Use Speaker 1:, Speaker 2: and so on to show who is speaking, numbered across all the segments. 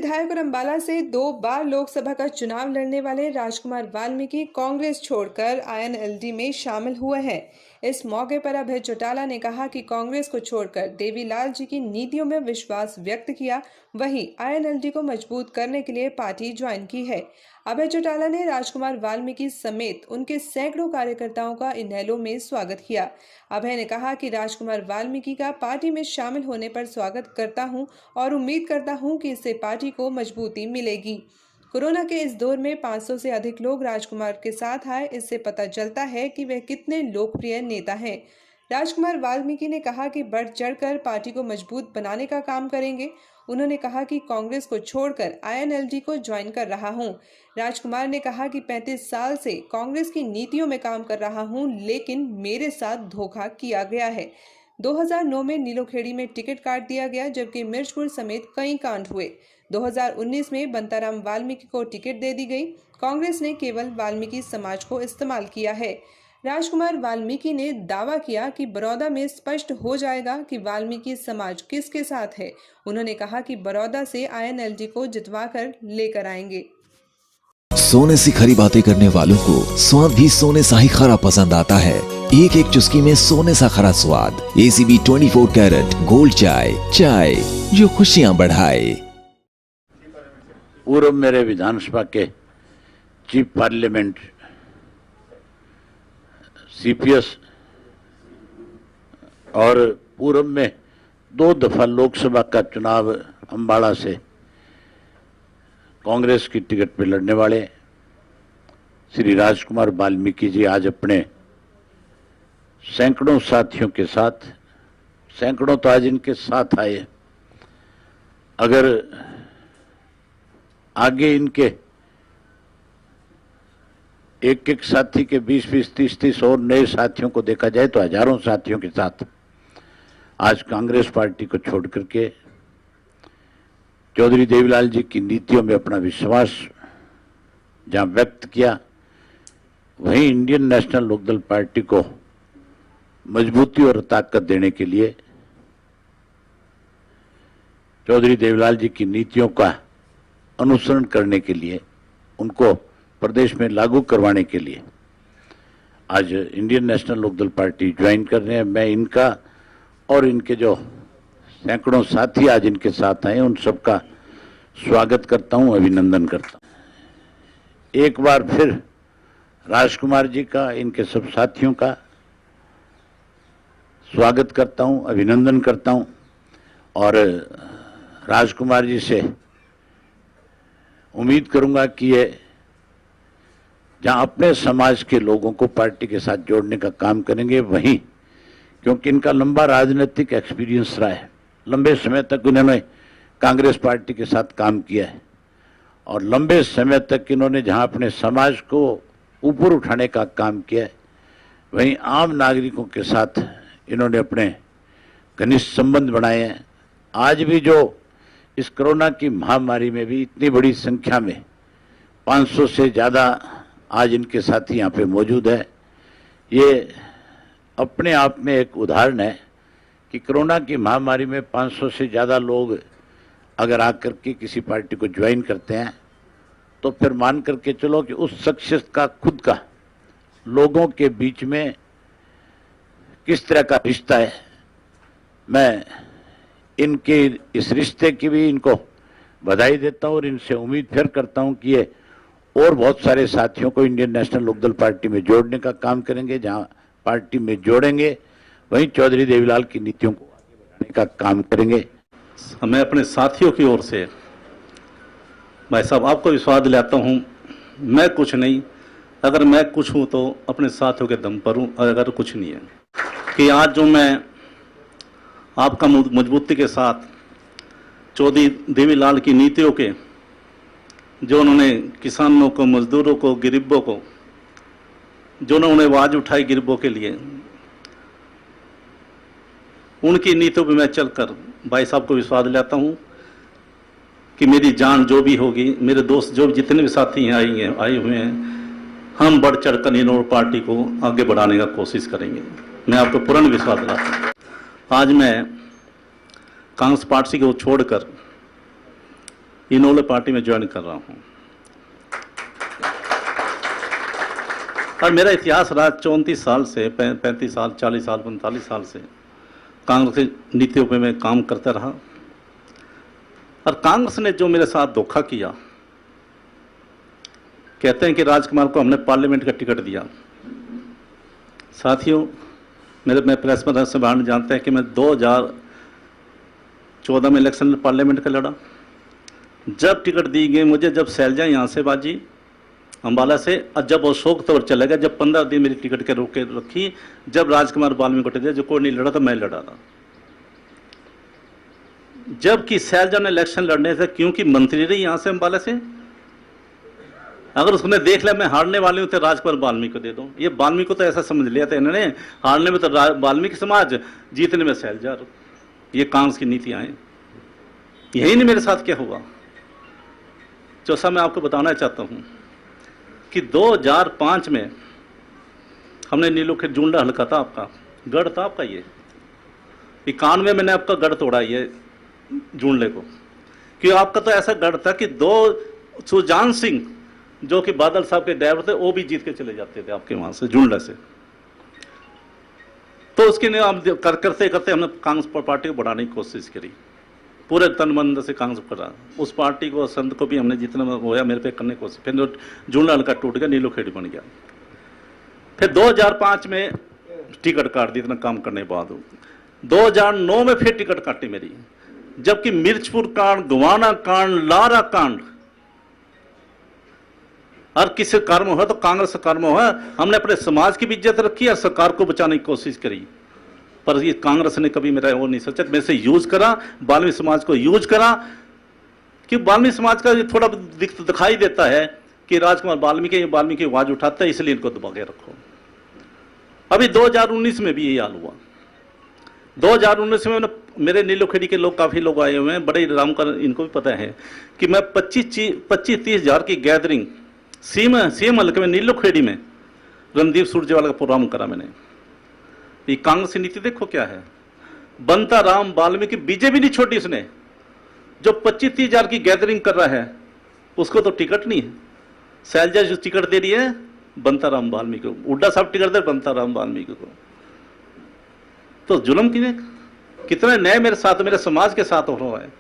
Speaker 1: विधायक और अंबाला से 2 बार लोकसभा का चुनाव लड़ने वाले राजकुमार वाल्मीकि कांग्रेस छोड़कर आईएनएलडी में शामिल हुए हैं। इस मौके पर अभय चौटाला ने कहा कि कांग्रेस को छोड़कर देवीलाल जी की नीतियों में विश्वास व्यक्त किया, वहीं आईएनएलडी को मजबूत करने के लिए पार्टी ज्वाइन की है। अभय चौटाला ने राजकुमार वाल्मीकि समेत उनके सैकड़ों कार्यकर्ताओं का इनेलो में स्वागत किया। अभय ने कहा कि राजकुमार वाल्मीकि का पार्टी में शामिल होने पर स्वागत करता हूं और उम्मीद करता हूं कि इससे पार्टी को मजबूती मिलेगी। कोरोना के इस दौर में 500 से अधिक लोग राजकुमार के साथ आए, इससे पता चलता है कि वे कितने लोकप्रिय नेता हैं। राजकुमार वाल्मीकि ने कहा कि बढ़ चढ़कर पार्टी को मजबूत बनाने का काम करेंगे। उन्होंने कहा कि कांग्रेस को छोड़कर आईएनएलडी को ज्वाइन कर रहा हूं। राजकुमार ने कहा कि 35 साल से कांग्रेस की नीतियों में काम कर रहा हूं, लेकिन मेरे साथ धोखा किया गया है। 2009 में नीलोखेड़ी में टिकट काट दिया गया, जबकि मिर्चपुर समेत कई कांड हुए। 2019 में बंताराम वाल्मीकि को टिकट दे दी गई। कांग्रेस ने केवल वाल्मीकि समाज को इस्तेमाल किया है। राजकुमार वाल्मीकि ने दावा किया कि बड़ौदा में स्पष्ट हो जाएगा कि वाल्मीकि समाज किसके साथ है। उन्होंने कहा कि बड़ौदा से आईएनएलडी को जितवाकर लेकर आएंगे।
Speaker 2: सोने से खरी बातें करने वालों को स्वाद भी सोने सा ही खरा पसंद आता है। एक एक चुस्की में सोने सा खरा स्वाद। एसीबी 24 कैरेट गोल्ड चाय, चाय जो खुशियां बढ़ाए।
Speaker 3: पूर्व मेरे विधानसभा के चीफ पार्लियामेंट सीपीएस और पूर्व में 2 दफा लोकसभा का चुनाव अंबाला से कांग्रेस की टिकट पर लड़ने वाले श्री राजकुमार वाल्मीकि जी आज अपने सैकड़ों साथियों के साथ, सैकड़ों तो आज इनके साथ आए। अगर आगे इनके एक एक साथी के 20-20, 30-30 और नए साथियों को देखा जाए तो हजारों साथियों के साथ आज कांग्रेस पार्टी को छोड़ करके चौधरी देवीलाल जी की नीतियों में अपना विश्वास जहां व्यक्त किया, वहीं इंडियन नेशनल लोकदल पार्टी को मजबूती और ताकत देने के लिए चौधरी देवीलाल जी की नीतियों का अनुसरण करने के लिए, उनको प्रदेश में लागू करवाने के लिए आज Indian National Lokdal party join कर रहे हैं। मैं इनका और इनके जो सैकड़ों साथी आज इनके साथ आए, उन सबका स्वागत करता हूं, अभिनंदन करता हूं। एक बार फिर राजकुमार जी का, इनके सब साथियों का स्वागत करता हूं, अभिनंदन करता हूं और राजकुमार जी से उम्मीद करूंगा कि ये जहां अपने समाज के लोगों को पार्टी के साथ जोड़ने का काम करेंगे, वहीं क्योंकि इनका लंबा राजनीतिक एक्सपीरियंस रहा है, लंबे समय तक इन्होंने कांग्रेस पार्टी के साथ काम किया है और लंबे समय तक इन्होंने जहां अपने समाज को ऊपर उठाने का काम किया है, वहीं आम नागरिकों के साथ इन्होंने अपने घनिष्ठ संबंध बनाए हैं। आज भी जो इस कोरोना की महामारी में भी इतनी बड़ी संख्या में 500 से ज़्यादा आज इनके साथी यहाँ पे मौजूद है, ये अपने आप में एक उदाहरण है कि कोरोना की महामारी में 500 से ज़्यादा लोग अगर आकर के किसी पार्टी को ज्वाइन करते हैं तो फिर मान करके चलो कि उस शख्सियत का खुद का लोगों के बीच में किस तरह का रिश्ता है। मैं इनके इस रिश्ते की भी इनको बधाई देता हूँ और इनसे उम्मीद फिर करता हूँ कि ये और बहुत सारे साथियों को इंडियन नेशनल लोकदल पार्टी में जोड़ने का काम करेंगे। जहां पार्टी में जोड़ेंगे वहीं चौधरी देवीलाल की नीतियों को आगे बढ़ाने का काम करेंगे।
Speaker 4: मैं अपने साथियों की ओर से भाई साहब आपको विश्वास दिलाता हूं, मैं कुछ नहीं, अगर मैं कुछ हूं तो अपने साथियों के दम पर हूं, अगर कुछ नहीं है कि आज जो मैं आपका मजबूती के साथ चौधरी देवीलाल की नीतियों के, जो उन्होंने किसानों को, मजदूरों को, गरीबों को, जो उन्होंने आवाज उठाई गरीबों के लिए, उनकी नीतियों पे मैं चलकर भाई साहब को विश्वास दिलाता हूं कि मेरी जान जो भी होगी, मेरे दोस्त जो जितने भी साथी हैं आए हुए हैं, हम बढ़ चढ़कर इन पार्टी को आगे बढ़ाने का कोशिश करेंगे। मैं आपको पूर्ण विश्वास दिलाता हूँ। आज मैं कांग्रेस पार्टी को छोड़कर इनोले पार्टी में ज्वाइन कर रहा हूं। और मेरा इतिहास रहा 34 साल से 35 साल 40 साल 45 साल से कांग्रेस की नीतियों पे मैं काम करता रहा। और कांग्रेस ने जो मेरे साथ धोखा किया, कहते हैं कि राजकुमार को हमने पार्लियामेंट का टिकट दिया। साथियों, मैं प्रेस में से बाहर जानते हैं कि मैं 2014 में इलेक्शन पार्लियामेंट का लड़ा। जब टिकट दी गई मुझे, जब सैलजा यहाँ से बाजी अम्बाला से, और जब अशोक तौर चला गया, जब 15 दिन मेरी टिकट के रोक के रखी, जब राजकुमार वाल्मीकि को दिया, जो कोई नहीं लड़ा तो मैं लड़ा था। जबकि सैलजा ने इलेक्शन लड़ने से, क्योंकि मंत्री रही यहाँ से अम्बाला से, अगर उसने देख लिया मैं हारने वाली हूं तो राजकुमार वाल्मीकि को दे दो। ये वाल्मीकि को तो ऐसा समझ लिया था इन्होंने, हारने में तो वाल्मीकि समाज, जीतने में सैलजा। ये कांग्रेस की नीतियां हैं। यही नहीं मेरे साथ क्या हुआ। चौथा मैं आपको बताना चाहता हूं कि 2005 में हमने नीलोखेड़ी जुंडा हल्का था, आपका गढ़ था आपका। ये 91 मैंने आपका गढ़ तोड़ा ये जुंडले को, कि आपका तो ऐसा गढ़ था कि 2 सुजान सिंह जो कि बादल साहब के ड्राइवर थे, वो भी जीत के चले जाते थे आपके वहां से जुंडा से। तो उसके लिए हम करते करते हमने कांग्रेस पार्टी को बढ़ाने की कोशिश करी, पूरे तन मन से कांग्रेस करा। उस पार्टी को, संत को भी हमने जितना होया मेरे पे करने की कोशिश। फिर जुंडा हल्का टूट गया, नीलोखेड़ी बन गया। फिर 2005 में टिकट काट दी, इतना काम करने के बाद। 2009 में फिर टिकट काटी मेरी, जबकि मिर्चपुर कांड, गुवाना कांड, लारा कांड, और किसी कर्म हुआ तो कांग्रेस कर्म हुआ। हमने अपने समाज की भी इज्जत रखी और सरकार को बचाने की कोशिश करी, पर ये कांग्रेस ने कभी मेरा वो नहीं सोचा। मेरे से यूज करा, वाल्मीकि समाज को यूज करा, कि वाल्मीकि समाज का थोड़ा दिखाई देता है कि राजकुमार वाल्मीकि आवाज उठाता है, इसलिए इनको दबा के रखो। अभी 2019 में भी यही हाल हुआ। 2019 में मेरे नीलोखेड़ी के लोग, काफी लोग आए हुए हैं, बड़े राम का इनको भी पता है कि मैं 25-30 हजार की गैदरिंग सीएम हल्के में नीलोखेड़ी में रणदीप सुरजेवाला का प्रोग्राम करा मैंने। ये कांग्रेस की नीति देखो क्या है। बनता राम वाल्मीकि बीजेपी नहीं छोड़ी उसने, जो 25-30 हजार की गैदरिंग कर रहा है उसको तो टिकट नहीं है। सैलजा जो टिकट दे रही है बनता राम वाल्मीकि को, हुड्डा साहब टिकट दे बनता राम वाल्मीकि को। तो जुल्म कितने नए मेरे साथ, मेरे समाज के साथ हो रहा है।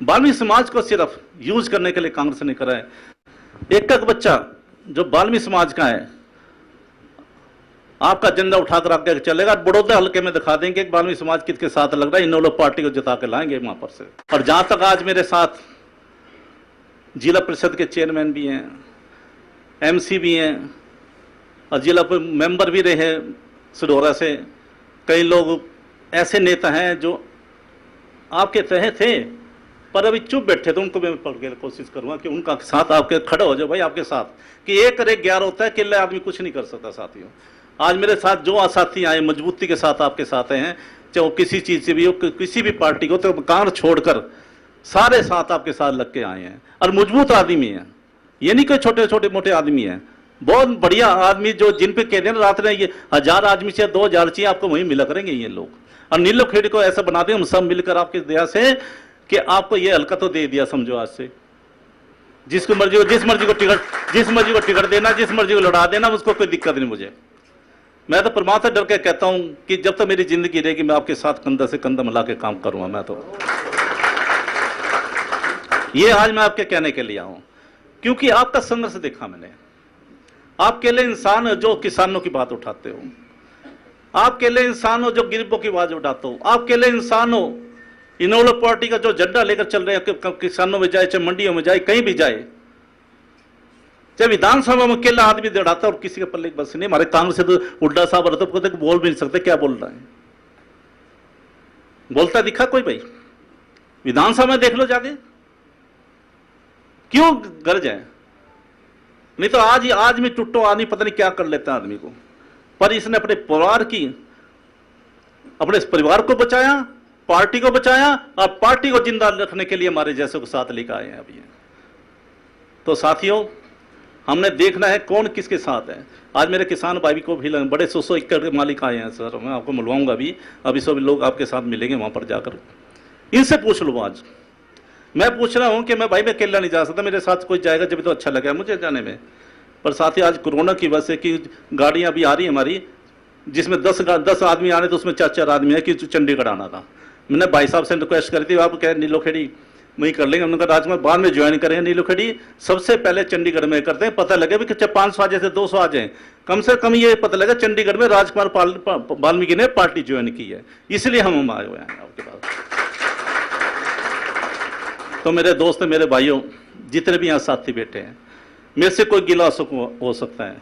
Speaker 4: वाल्मीकि समाज को सिर्फ यूज करने के लिए कांग्रेस ने करा है। एक बच्चा जो वाल्मीकि समाज का है, आपका झंडा उठाकर आगे चलेगा, बड़ौदा हल्के में दिखा देंगे कि वाल्मीकि समाज किसके साथ लग रहा है, इन लोग पार्टी को जिता के लाएंगे वहां पर से। और जहां तक आज मेरे साथ जिला परिषद के चेयरमैन भी हैं, एमसी भी हैं, और जिला मेंबर भी रहे सिडोरा से। कई लोग ऐसे नेता हैं जो आपके तहे थे पर अभी चुप बैठे, तो उनको मैं पढ़ के कोशिश करूंगा कि उनका साथ आपके खड़े हो जाओ भाई, आपके साथ। कि 1 और 1 11 होता है, अकेले आदमी कुछ नहीं कर सकता। साथियों, आज मेरे साथ जो साथी आए मजबूती के साथ आपके साथ हैं, चाहे वो किसी चीज से भी हो, किसी भी पार्टी को, तो कांग्रेस छोड़कर सारे साथ आपके साथ लग के आए हैं, और मजबूत आदमी है। ये नहीं कोई छोटे छोटे मोटे आदमी है, बहुत बढ़िया आदमी, जो जिन पे कहते हैं रात में ये 1000 आदमी से 2000 चाहिए, आपको वहीं मिला करेंगे ये लोग। और नीलोखेड़ी को ऐसा बना दें हम सब मिलकर आपकी दया से कि आपको ये हल्का तो दे दिया समझो आज से। जिस मर्जी को टिकट देना, जिस मर्जी को लड़ा देना, उसको कोई दिक्कत नहीं मुझे। मैं तो परमात्मा डर के कहता हूं कि जब तक मेरी जिंदगी रहेगी मैं आपके साथ कंधा से कंधा मिला के काम करूंगा। मैं तो ये आज मैं आपके कहने के लिए आऊं, क्योंकि आपका संघर्ष देखा मैंने। आप अकेले इंसान हो जो किसानों की बात उठाते हो, आप अकेले इंसान हो जो गरीबों की आवाज उठाते हो, आप अकेले इंसान हो इनोलो पार्टी का जो झंडा लेकर चल रहे हैं, किसानों में जाए, चाहे मंडियों में जाए, कहीं भी जाए, चाहे विधानसभा में अकेला आदमी दौड़ाता है और किसी के पल्ले बस नहीं। हमारे कांग्रेस से तो हुड्डा साहब रहते कहते बोल भी नहीं सकते, क्या बोल रहा है, बोलता दिखा कोई भाई? विधानसभा में देख लो जाके, क्यों गरज है? नहीं तो आज में टुट्टो आदमी पता नहीं क्या कर लेता है आदमी को। पर इसने अपने परिवार को बचाया, पार्टी को बचाया, और पार्टी को जिंदा रखने के लिए हमारे जैसे को साथ लेकर आए हैं अभी। तो साथियों, हमने देखना है कौन किसके साथ है। आज मेरे किसान भाई को भी बड़े 100 एकड़ के मालिक आए हैं सर, मैं आपको मिलवाऊंगा अभी सब लोग आपके साथ मिलेंगे वहां पर जाकर, इनसे पूछ लो। आज मैं पूछ रहा हूं कि मैं भाई मैं अकेला नहीं जा सकता, मेरे साथ कोई जाएगा जब तो अच्छा लगेगा मुझे जाने में। पर साथ ही आज कोरोना की वजह से कि गाड़ियां अभी आ रही हमारी, जिसमें 10 आदमी आ रहे तो उसमें 4 आदमी है कि चंडीगढ़ आना था। मैंने भाई साहब से रिक्वेस्ट करी थी, आप कह नीलोखेड़ी वही कर लेंगे, उन्होंने कहा राजकुमार बाद में ज्वाइन करेंगे, नीलोखेड़ी सबसे पहले चंडीगढ़ में करते हैं, पता लगे भी कि 500 आ जाए से 200 आ जाए, कम से कम ये पता लगा चंडीगढ़ में राजकुमार वाल्मीकि ने पार्टी ज्वाइन की है, इसलिए हम आए हुए हैं आपके पास। तो मेरे दोस्त, मेरे भाइयों, जितने भी यहाँ साथी बैठे हैं, मेरे से कोई गिला हो सकता है,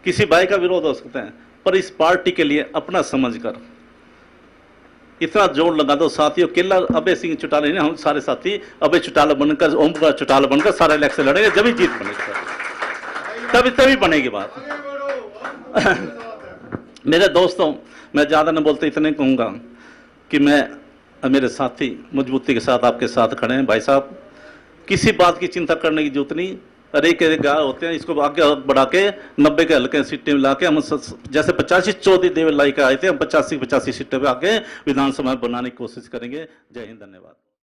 Speaker 4: किसी भाई का विरोध हो सकता है, पर इस पार्टी के लिए अपना समझकर इतना जोर लगा दो साथियों। केला अभय सिंह चौटाला ने, हम सारे साथी अभय चौटाला बनकर, ओम प्रकाश चौटाला बनकर सारे इलेक्शन लड़ेंगे, जब जीत बनेगी, तभी बनेगी बात। मेरे दोस्तों, मैं ज्यादा न बोलते इतने कहूंगा कि मेरे साथी मजबूती के साथ आपके साथ खड़े हैं। भाई साहब, किसी बात की चिंता करने की जरूरत नहीं, अरे के गाय होते हैं, इसको आगे बढ़ा के 90 के हल्के सीटें मिला के हम जैसे 85 चौधरी देव लाई के आए थे, हम 85 सीटें पे आके विधानसभा बनाने की कोशिश करेंगे। जय हिंद, धन्यवाद।